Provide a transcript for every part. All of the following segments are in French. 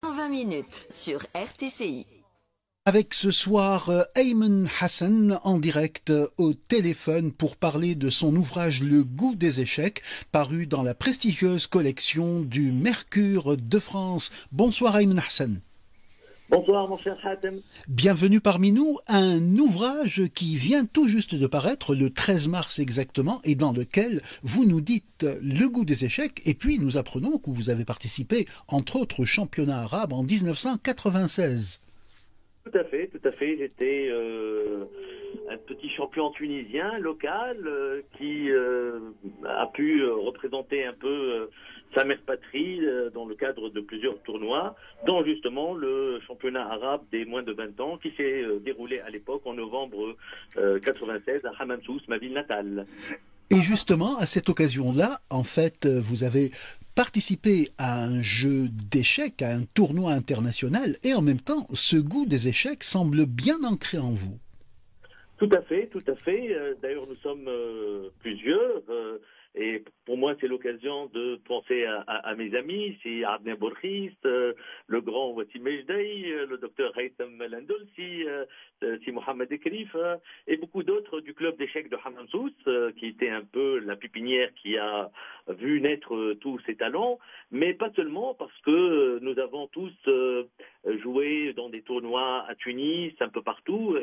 20 minutes sur RTCI. Avec ce soir Ayman Hassan en direct au téléphone pour parler de son ouvrage Le goût des échecs, paru dans la prestigieuse collection du Mercure de France. Bonsoir Ayman Hassan. Bonsoir mon cher Hatem. Bienvenue parmi nous, un ouvrage qui vient tout juste de paraître le 13 mars exactement et dans lequel vous nous dites le goût des échecs et puis nous apprenons que vous avez participé entre autres au championnat arabe en 1996. Tout à fait, tout à fait. J'étais un petit champion tunisien local qui a pu représenter un peu sa mère patrie dans le cadre de plusieurs tournois, dont justement le championnat arabe des moins de 20 ans qui s'est déroulé à l'époque en novembre 96 à Hamamsous, ma ville natale. Et justement, à cette occasion-là, en fait, vous avez participé à un jeu d'échecs, à un tournoi international, et en même temps, ce goût des échecs semble bien ancré en vous. Tout à fait, tout à fait. D'ailleurs, nous sommes plusieurs. Et pour moi, c'est l'occasion de penser à mes amis. C'est Abne Bourkhis, le grand Wassim Mejdei, le docteur Haytham Landolsi, c'est Mohamed Ekrif, et beaucoup d'autres du club d'échecs de Hamamsous, qui était un peu la pépinière qui a vu naître tous ces talents. Mais pas seulement, parce que nous avons tous joué dans des tournois à Tunis, un peu partout.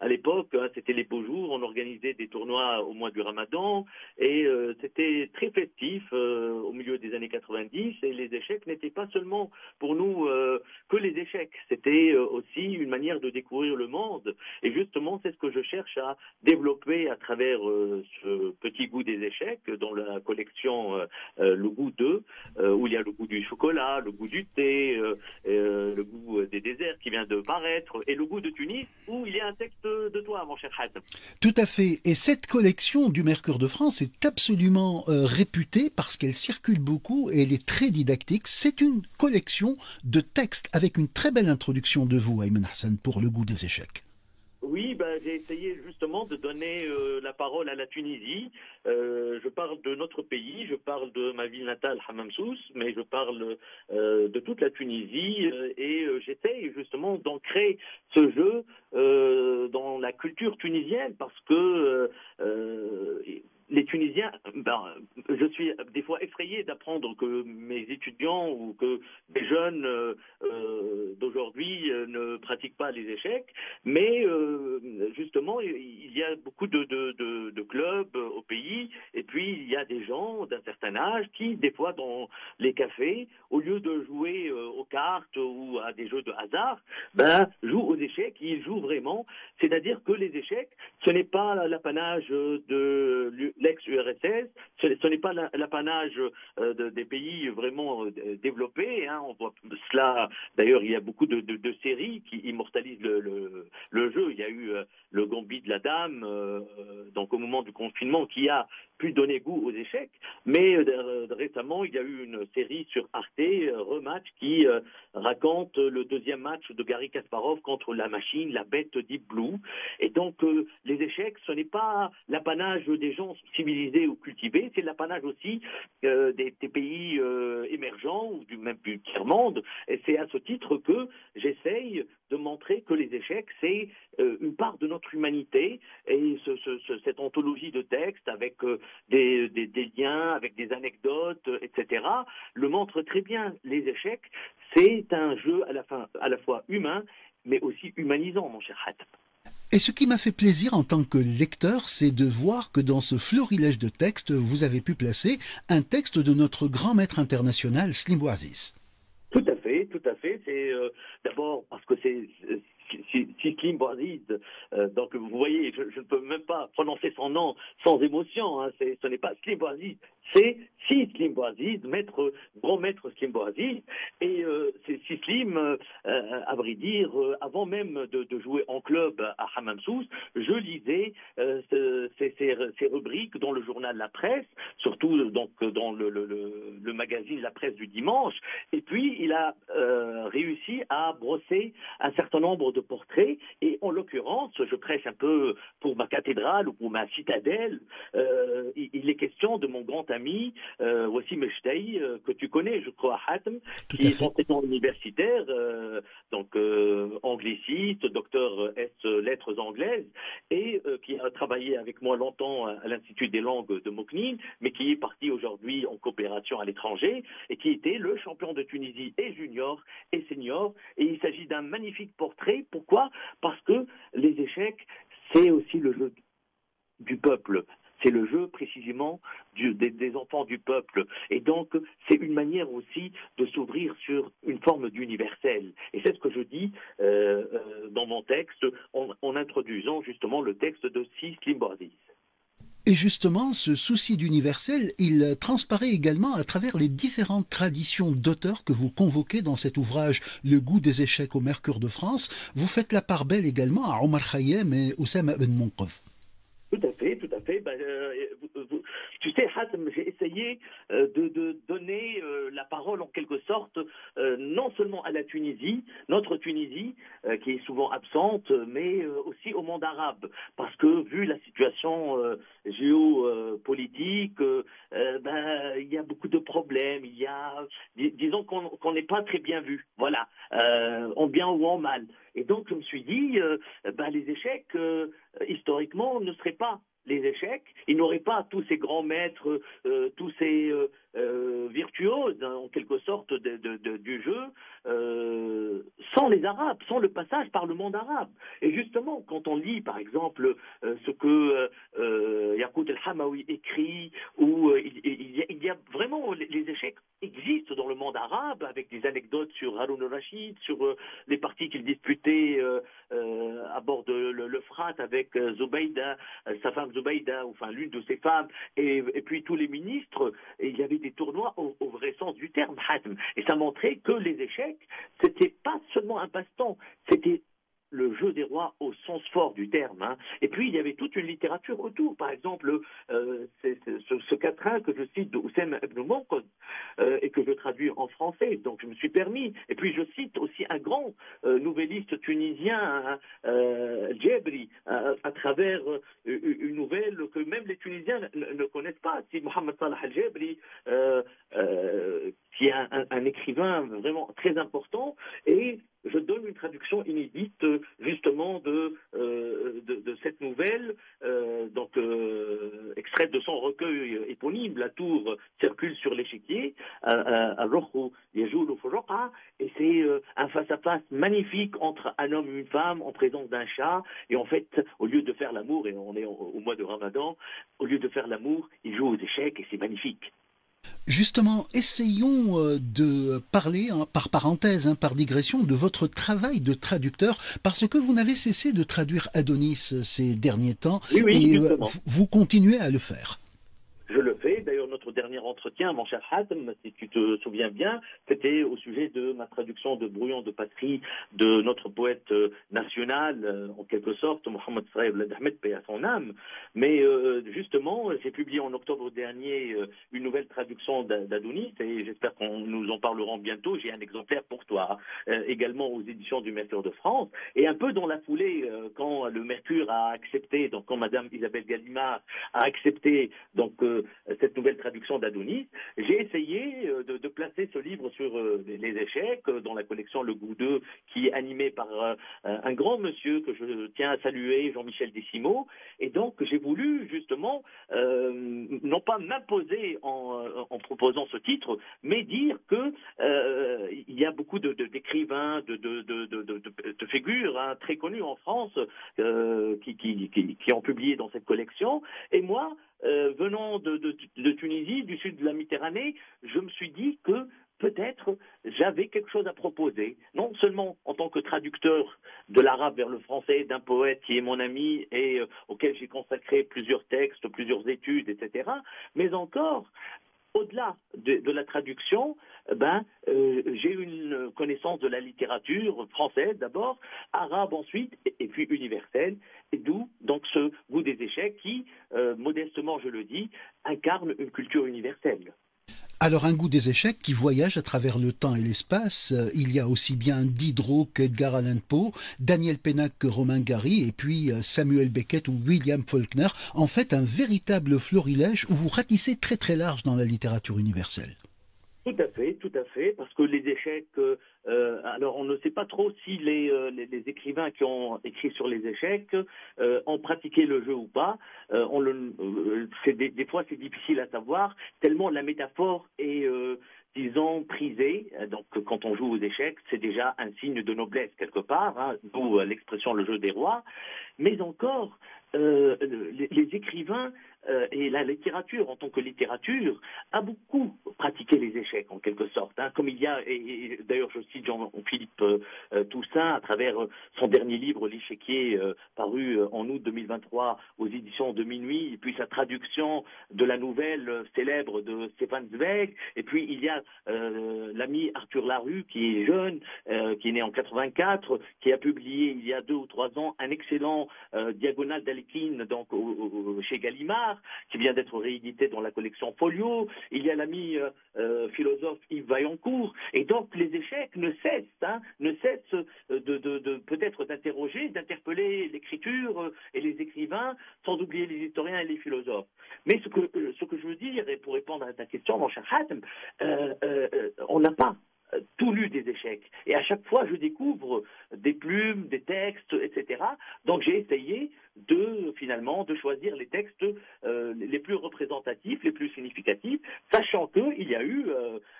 À l'époque, c'était les beaux jours. On organisait des tournois au mois du Ramadan. Et c'était très festif au milieu des années 90 et les échecs n'étaient pas seulement pour nous que les échecs, c'était aussi une manière de découvrir le monde et justement c'est ce que je cherche à développer à travers ce petit goût des échecs dans la collection Le goût 2 où il y a le goût du chocolat, le goût du thé, le goût des déserts qui vient de paraître et le goût de Tunis où il y a un texte de toi mon cher Hatem. Tout à fait. Et cette collection du Mercure de France est absolument réputée parce qu'elle circule beaucoup et elle est très didactique. C'est une collection de textes avec une très belle introduction de vous, Ayman Hassan, pour le goût des échecs. Oui, j'ai essayé justement de donner la parole à la Tunisie. Je parle de notre pays, je parle de ma ville natale, Hamamsous, mais je parle de toute la Tunisie et j'essaye justement d'ancrer ce jeu dans la culture tunisienne parce que les Tunisiens, je suis des fois effrayé d'apprendre que mes étudiants ou que des jeunes d'aujourd'hui ne pratiquent pas les échecs, mais justement, il y a beaucoup de clubs au pays, et puis il y a des gens d'un certain âge qui, des fois dans les cafés, au lieu de jouer aux cartes ou à des jeux de hasard, jouent aux échecs, ils jouent vraiment, c'est-à-dire que les échecs, ce n'est pas l'apanage de l'ex-URSS, ce n'est pas l'apanage des pays vraiment développés. Hein. On voit cela. D'ailleurs, il y a beaucoup de séries qui immortalisent le jeu. Il y a eu le Gambit de la Dame, donc au moment du confinement, qui a pu donner goût aux échecs. Mais récemment, il y a eu une série sur Arte, Rematch, qui raconte le deuxième match de Garry Kasparov contre la machine, la bête Deep Blue. Et donc, les échecs, ce n'est pas l'apanage des gens civilisés ou cultivés, c'est l'apanage aussi des pays émergents ou même du tiers-monde. Et c'est à ce titre que j'essaye de montrer que les échecs, c'est une part de notre humanité et cette anthologie de textes avec des liens, avec des anecdotes, etc., le montre très bien. Les échecs, c'est un jeu à la fois humain, mais aussi humanisant, mon cher Hatem. Et ce qui m'a fait plaisir en tant que lecteur, c'est de voir que dans ce florilège de textes, vous avez pu placer un texte de notre grand maître international, Slim Bouaziz. Tout à fait, tout à fait. C'est d'abord parce que c'est Slim Bouaziz. Donc vous voyez, je ne peux même pas prononcer son nom sans émotion. Hein. Ce n'est pas Slim Bouaziz, c'est Slim Bouaziz, grand maître Slim Bouaziz. Et c'est Slim, à vrai dire, avant même de jouer en club à Hamamsous, je lisais ces rubriques dans le journal La Presse, surtout donc dans le magazine La Presse du dimanche. Et puis il a réussi à brosser un certain nombre de portrait, et en l'occurrence, je prêche un peu pour ma cathédrale ou pour ma citadelle, il est question de mon grand ami Wassim Echtaï, que tu connais, je crois, Hatem, qui est enseignant universitaire, angliciste, docteur S lettres anglaises, et qui a travaillé avec moi longtemps à l'Institut des langues de Mouknine, mais qui est parti aujourd'hui en coopération à l'étranger, et qui était le champion de Tunisie et junior et senior. Et il s'agit d'un magnifique portrait. Pourquoi? Parce que les échecs, c'est aussi le jeu du peuple. C'est le jeu précisément des enfants du peuple. Et donc, c'est une manière aussi de s'ouvrir sur une forme d'universel. Et c'est ce que je dis dans mon texte en introduisant justement le texte de Slim Bordis. Et justement, ce souci d'universel, il transparaît également à travers les différentes traditions d'auteurs que vous convoquez dans cet ouvrage Le goût des échecs au Mercure de France. Vous faites la part belle également à Omar Khayyam et Oussama Ben Monqof. Tout à fait, tout à fait. Tu sais, Hatem, j'ai essayé de donner la parole en quelque sorte, non seulement à la Tunisie, notre Tunisie, qui est souvent absente, mais aussi au monde arabe. Parce que vu la situation géopolitique, il y a beaucoup de problèmes. Il y a, disons qu'on n'est pas très bien vu, voilà, en bien ou en mal. Et donc je me suis dit, les échecs, historiquement, ne seraient pas les échecs, ils n'auraient pas tous ces grands maîtres, tous ces virtuoses, hein, en quelque sorte, du jeu, sans les Arabes, sans le passage par le monde arabe. Et justement, quand on lit, par exemple, ce que Yaqut el-Hamawi écrit, où il y a vraiment, les échecs existent dans le monde arabe, avec des anecdotes sur Haroun al-Rachid, sur les parties qu'il disputait à bord de l'Euphrate avec Zubayda, sa femme Zubayda, enfin l'une de ses femmes, et puis tous les ministres, et il y avait des tournois au vrai sens du terme, Hatem. Et ça montrait que les échecs, c'était pas seulement un passe-temps, c'était le jeu des rois au sens fort du terme. Hein. Et puis, il y avait toute une littérature autour. Par exemple, ce quatrain que je cite de Oussem Ibn Monqoz et que je traduis en français. Donc, je me suis permis. Et puis, je cite aussi un grand nouvelliste tunisien, Djebri, à travers une nouvelle que même les Tunisiens ne connaissent pas. C'est Mohamed Salah al-Djebri, qui est un écrivain vraiment très important. Et je donne une traduction inédite justement de cette nouvelle, extraite de son recueil éponyme, La tour circule sur l'échiquier, et c'est un face-à-face magnifique entre un homme et une femme en présence d'un chat, et en fait, au lieu de faire l'amour, et on est au mois de Ramadan, au lieu de faire l'amour, ils jouent aux échecs et c'est magnifique. Justement, essayons de parler, par parenthèse, par digression, de votre travail de traducteur, parce que vous n'avez cessé de traduire Adonis ces derniers temps, oui, et vous continuez à le faire. Je le fais. D'ailleurs, notre dernier entretien, mon cher Hatem, si tu te souviens bien, c'était au sujet de ma traduction de Brouillon de patrie de notre poète national, en quelque sorte, Mohamed Sarraj Ahmed, paix à son âme. Mais justement, j'ai publié en octobre dernier une nouvelle traduction d'Adonis, et j'espère qu'on nous en parlerons bientôt. J'ai un exemplaire pour toi, également aux éditions du Mercure de France. Et un peu dans la foulée, quand le Mercure a accepté, donc quand Madame Isabelle Gallimard a accepté donc cette nouvelle traduction d'Adonis, j'ai essayé de placer ce livre sur les échecs dans la collection Le Goût d'eux, qui est animée par un grand monsieur que je tiens à saluer, Jean-Michel Dessimo. Et donc j'ai voulu justement non pas m'imposer en proposant ce titre, mais dire que il y a beaucoup d'écrivains, de figures très connues en France qui ont publié dans cette collection. Et moi, venant de Tunisie, du sud de la Méditerranée, je me suis dit que peut-être j'avais quelque chose à proposer, non seulement en tant que traducteur de l'arabe vers le français d'un poète qui est mon ami et auquel j'ai consacré plusieurs textes, plusieurs études, etc., mais encore au-delà de la traduction, j'ai une connaissance de la littérature française d'abord, arabe ensuite, et puis universelle, et d'où donc ce goût des échecs qui, modestement je le dis, incarne une culture universelle. Alors un goût des échecs qui voyage à travers le temps et l'espace. Il y a aussi bien Diderot qu'Edgar Allan Poe, Daniel Pennac que Romain Gary et puis Samuel Beckett ou William Faulkner. En fait, un véritable florilège où vous ratissez très très large dans la littérature universelle. Tout à fait, parce que les échecs, alors on ne sait pas trop si les écrivains qui ont écrit sur les échecs ont pratiqué le jeu ou pas. Des fois c'est difficile à savoir, tellement la métaphore est, disons, prisée. Donc quand on joue aux échecs, c'est déjà un signe de quelque part, hein, d'où l'expression le jeu des rois. Mais encore, les écrivains et la littérature en tant que littérature a beaucoup pratiqué les échecs en quelque sorte, hein, comme il y a, et d'ailleurs je cite Jean-Philippe Toussaint à travers son dernier livre L'échiquier paru en août 2023 aux éditions de Minuit, et puis sa traduction de la nouvelle célèbre de Stéphane Zweig, et puis il y a l'ami Arthur Larue qui est jeune, qui est né en 84, qui a publié il y a 2 ou 3 ans un excellent Diagonale d'Alekhine donc chez Gallimard, qui vient d'être réédité dans la collection Folio. Il y a l'ami philosophe Yves Vaillancourt. Et donc les échecs ne cessent de peut-être d'interroger, d'interpeller l'écriture et les écrivains, sans oublier les historiens et les philosophes. Mais ce que je veux dire, et pour répondre à ta question, mon cher Hatem, on n'a pas tout lu des échecs. Et à chaque fois, je découvre des plumes, des textes, etc. Donc j'ai essayé finalement de choisir les textes les plus représentatifs, les plus significatifs, sachant qu'il y a eu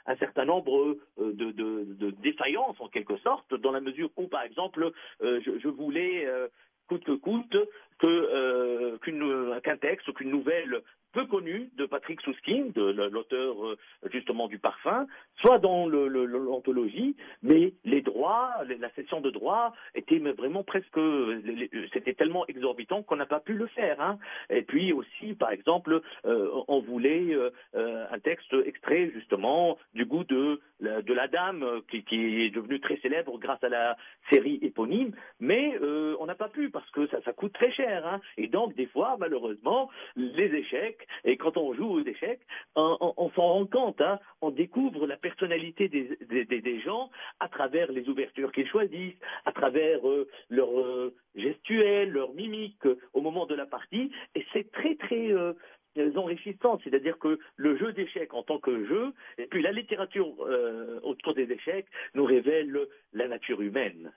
un certain nombre de défaillances en quelque sorte, dans la mesure où, par exemple, je voulais coûte que coûte qu'un texte ou qu'une nouvelle peu connu de Patrick Sousskind, l'auteur justement du Parfum, soit dans l'anthologie, mais les droits, la session de droit était vraiment presque, c'était tellement exorbitant qu'on n'a pas pu le faire. Hein. Et puis aussi, par exemple, on voulait un texte extrait justement du goût de la dame qui est devenue très célèbre grâce à la série éponyme, mais on n'a pas pu parce que ça coûte très cher. Hein. Et donc des fois, malheureusement, les échecs, et quand on joue aux échecs, on s'en rend compte, hein, on découvre la personnalité des gens à travers les ouvertures qu'ils choisissent, à travers leur gestuelle, leur mimique au moment de la partie, et c'est très très enrichissant, c'est-à-dire que le jeu d'échecs en tant que jeu, et puis la littérature autour des échecs nous révèle la nature humaine.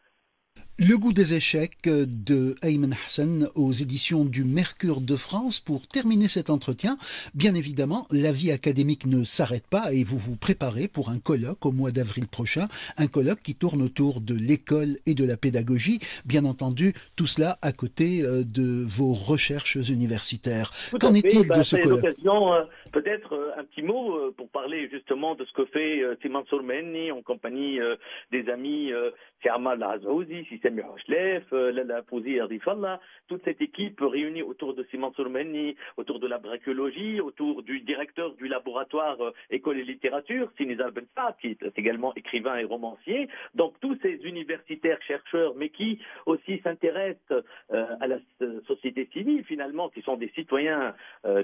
Le goût des échecs de Ayman Hassan aux éditions du Mercure de France. Pour terminer cet entretien, bien évidemment, la vie académique ne s'arrête pas et vous vous préparez pour un colloque au mois d'avril prochain, un colloque qui tourne autour de l'école et de la pédagogie. Bien entendu, tout cela à côté de vos recherches universitaires. Qu'en est-il de ce colloque ? Peut-être un petit mot pour parler justement de ce que fait Mansour Menni en compagnie des amis Amal Azouzi, Sami Hochlef, la Fouzi Ardifallah, toute cette équipe réunie autour de Mansour Menni, autour de la brachiologie, autour du directeur du laboratoire École et Littérature, Sinizar Ben Saad, qui est également écrivain et romancier. Donc tous ces universitaires chercheurs, mais qui aussi s'intéressent à la société civile finalement, qui sont des citoyens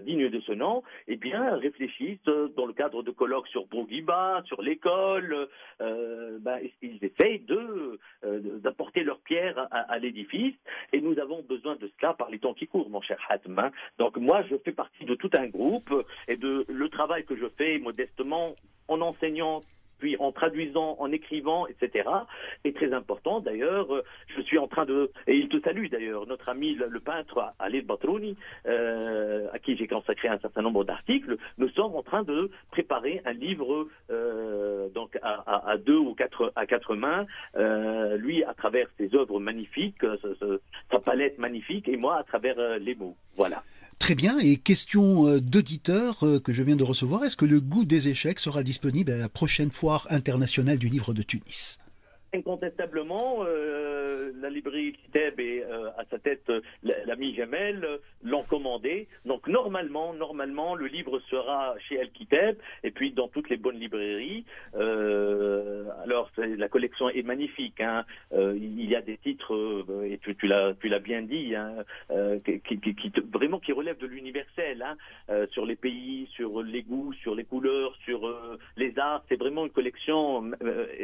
dignes de ce nom, eh bien réfléchissent dans le cadre de colloques sur Bourguiba, sur l'école, ils essayent d'apporter leur pierre à l'édifice, et nous avons besoin de cela par les temps qui courent, mon cher Hatem. Donc moi, je fais partie de tout un groupe, et le travail que je fais modestement en enseignant, puis en traduisant, en écrivant, etc., est très important. D'ailleurs, je suis en train et il te salue d'ailleurs, notre ami le peintre Ali Batrouni, à qui j'ai consacré un certain nombre d'articles, nous sommes en train de préparer un livre donc à 2 ou 4 mains, lui à travers ses œuvres magnifiques, sa palette magnifique, et moi à travers les mots. Voilà. Très bien, et question d'auditeur que je viens de recevoir, est-ce que le goût des échecs sera disponible à la prochaine foire internationale du livre de Tunis ? incontestablement, la librairie Kitab et à sa tête l'ami Jamel l'ont commandé. Donc normalement, le livre sera chez El Kitab et puis dans toutes les bonnes librairies. Alors la collection est magnifique. Hein. Il y a des titres, et tu l'as bien dit, hein, vraiment qui relèvent de l'universel, hein, sur les pays, sur les goûts, sur les couleurs, sur les arts. C'est vraiment une collection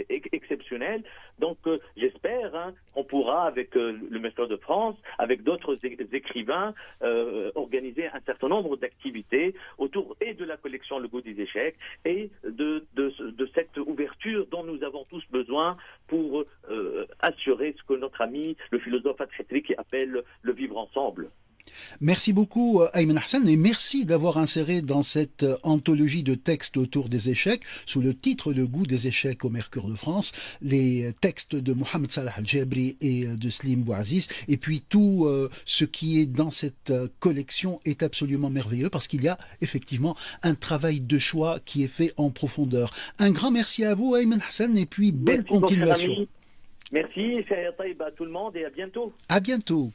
exceptionnelle. Donc j'espère qu'on pourra, avec le Mestre de France, avec d'autres écrivains, organiser un certain nombre d'activités autour et de la collection Le Goût des échecs et de cette ouverture dont nous avons tous besoin pour assurer ce que notre ami, le philosophe Athetri, appelle le vivre ensemble. Merci beaucoup Ayman Hassan et merci d'avoir inséré dans cette anthologie de textes autour des échecs, sous le titre Le Goût des échecs au Mercure de France, les textes de Mohamed Salah Al-Jabri et de Slim Bouaziz. Et puis tout ce qui est dans cette collection est absolument merveilleux parce qu'il y a effectivement un travail de choix qui est fait en profondeur. Un grand merci à vous Ayman Hassan et puis belle continuation. Merci, à tout le monde et à bientôt. À bientôt.